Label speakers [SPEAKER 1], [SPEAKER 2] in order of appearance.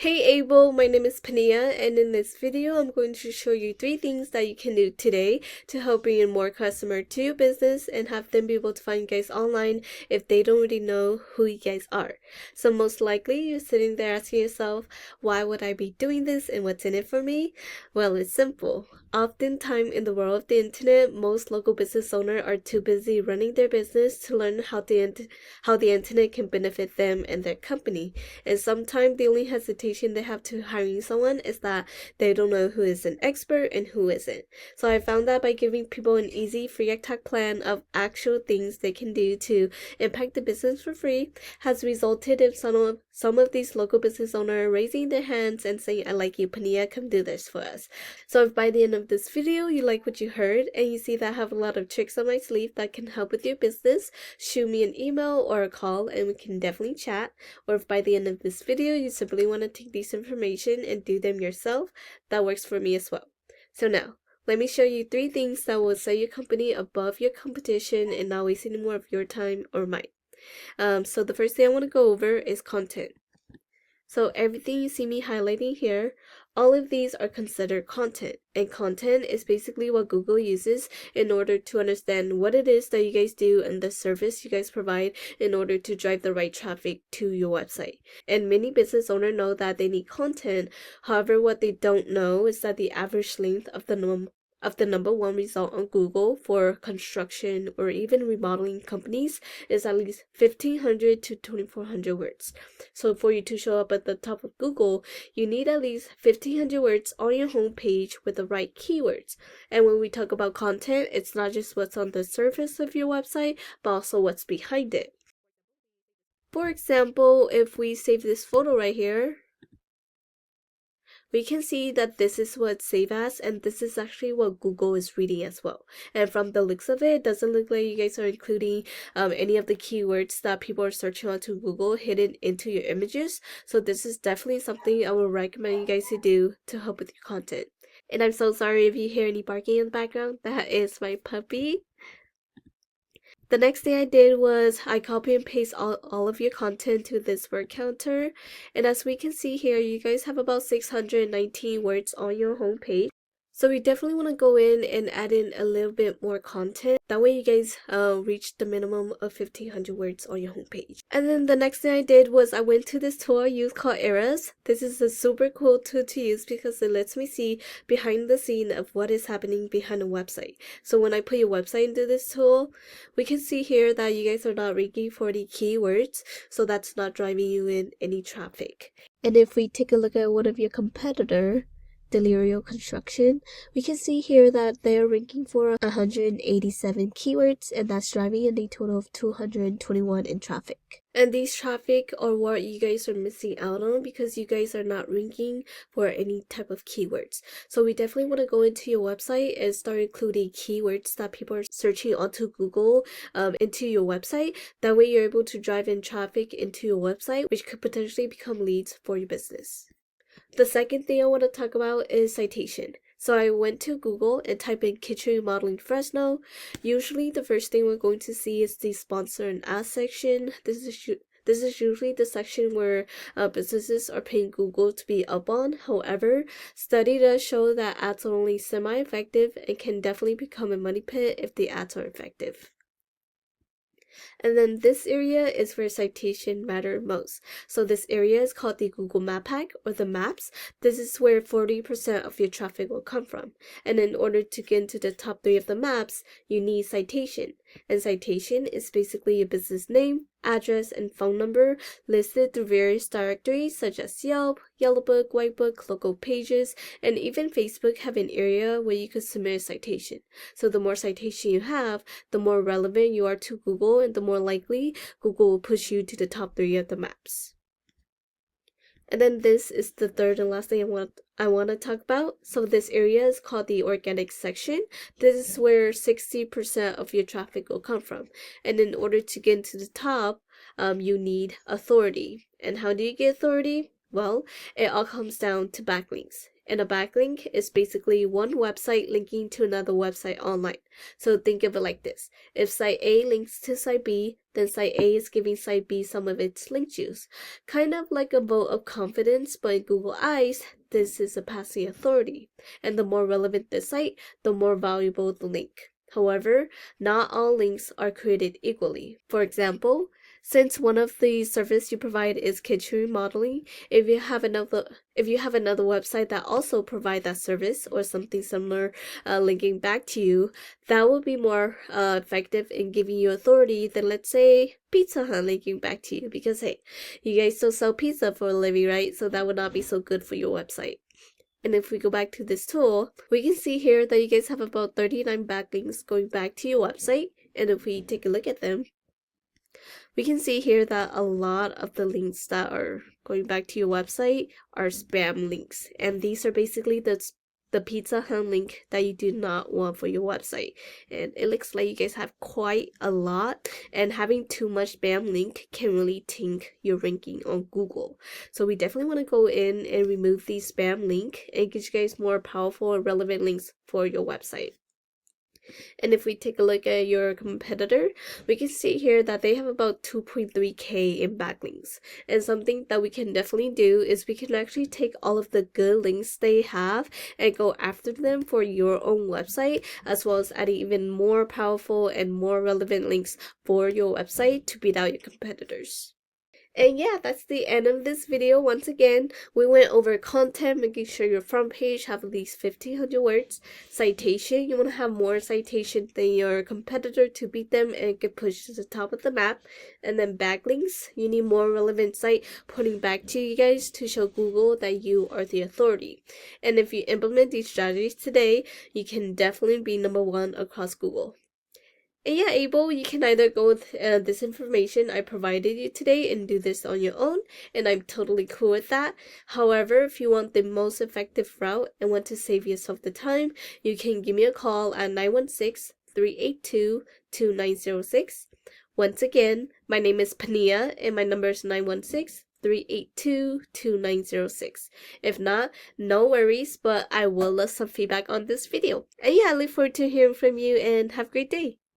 [SPEAKER 1] Hey Abel, my name is Panyia, and in this video I'm going to show you 3 things that you can do today to help bring in more customer to your business and have them be able to find you guys online if they don't really know who you guys are. So most likely you're sitting there asking yourself, why would I be doing this and what's in it for me? Well, it's simple. Oftentimes in the world of the internet, most local business owners are too busy running their business to learn how the internet can benefit them and their company. And sometimes the only hesitation they have to hiring someone is that they don't know who is an expert and who isn't. So I found that by giving people an easy free attack plan of actual things they can do to impact the business for free has resulted in some of these local business owners raising their hands and saying, I like you, Panyia, come do this for us. So if by the end of this video you like what you heard and you see that I have a lot of tricks on my sleeve that can help with your business, shoot me an email or a call and we can definitely chat. Or if by the end of this video you simply want to take these information and do them yourself, that works for me as well. So now, let me show you 3 things that will set your company above your competition and not waste any more of your time or mine. So the first thing I want to go over is content. So everything you see me highlighting here, all of these are considered content. And content is basically what Google uses in order to understand what it is that you guys do and the service you guys provide in order to drive the right traffic to your website. And many business owners know that they need content. However, what they don't know is that the average length of the number one result on Google for construction or even remodeling companies is at least 1,500 to 2,400 words. So for you to show up at the top of Google, you need at least 1,500 words on your homepage with the right keywords. And when we talk about content, it's not just what's on the surface of your website, but also what's behind it. For example, if we save this photo right here, we can see that this is what saved as, and this is actually what Google is reading as well. And from the looks of it, it doesn't look like you guys are including any of the keywords that people are searching onto Google hidden into your images. So this is definitely something I would recommend you guys to do to help with your content. And I'm so sorry if you hear any barking in the background. That is my puppy. The next thing I did was I copy and paste all of your content to this word counter. And as we can see here, you guys have about 619 words on your homepage. So we definitely want to go in and add in a little bit more content. That way you guys reach the minimum of 1,500 words on your homepage. And then the next thing I did was I went to this tool I use called Eras. This is a super cool tool to use because it lets me see behind the scene of what is happening behind a website. So when I put your website into this tool, we can see here that you guys are not ranking for the keywords. So that's not driving you in any traffic. And if we take a look at one of your competitor, Delirio Construction, we can see here that they are ranking for 187 keywords, and that's driving in a total of 221 in traffic. And these traffic are what you guys are missing out on because you guys are not ranking for any type of keywords. So we definitely want to go into your website and start including keywords that people are searching onto Google into your website. That way you're able to drive in traffic into your website, which could potentially become leads for your business. The second thing I want to talk about is citation. So I went to Google and typed in kitchen remodeling Fresno. Usually the first thing we're going to see is the sponsor and ads section. This is usually the section where businesses are paying Google to be up on. However, study does show that ads are only semi-effective and can definitely become a money pit if the ads are effective. And then this area is where citation matter most. So this area is called the Google Map Pack or the maps. This is where 40% of your traffic will come from. And in order to get into the top 3 of the maps, you need citation. And citation is basically your business name, address, and phone number listed through various directories such as Yelp, Yellowbook, Whitebook, local pages, and even Facebook have an area where you could submit a citation. So the more citation you have, the more relevant you are to Google and the more likely Google will push you to the top 3 of the maps. And then this is the third and last thing I want to talk about. So this area is called the organic section. This is where 60% of your traffic will come from. And in order to get into the top, you need authority. And how do you get authority? Well, it all comes down to backlinks. And a backlink is basically one website linking to another website online. So think of it like this. If site A links to site B, then site A is giving site B some of its link juice. Kind of like a vote of confidence, but in Google eyes, this is a passing authority. And the more relevant the site, the more valuable the link. However, not all links are created equally. For example, since one of the service you provide is kitchen remodeling, if you have another website that also provide that service or something similar linking back to you, that will be more effective in giving you authority than, let's say, Pizza Hut linking back to you, because hey, you guys still sell pizza for a living, right? So that would not be so good for your website. And if we go back to this tool, we can see here that you guys have about 39 backlinks going back to your website. And if we take a look at them, we can see here that a lot of the links that are going back to your website are spam links. And these are basically the Pizza Hut link that you do not want for your website. And it looks like you guys have quite a lot, and having too much spam link can really tank your ranking on Google. So we definitely want to go in and remove these spam link and get you guys more powerful and relevant links for your website. And if we take a look at your competitor, we can see here that they have about 2.3K in backlinks. And something that we can definitely do is we can actually take all of the good links they have and go after them for your own website, as well as adding even more powerful and more relevant links for your website to beat out your competitors. And yeah, that's the end of this video. Once again, we went over content, making sure your front page have at least 1,500 words. Citation, you want to have more citation than your competitor to beat them and get pushed to the top of the map. And then backlinks, you need more relevant site pointing back to you guys to show Google that you are the authority. And if you implement these strategies today, you can definitely be #1 across Google. And yeah, Abel, you can either go with this information I provided you today and do this on your own, and I'm totally cool with that. However, if you want the most effective route and want to save yourself the time, you can give me a call at 916-382-2906. Once again, my name is Panyia, and my number is 916-382-2906. If not, no worries, but I will love some feedback on this video. And yeah, I look forward to hearing from you, and have a great day.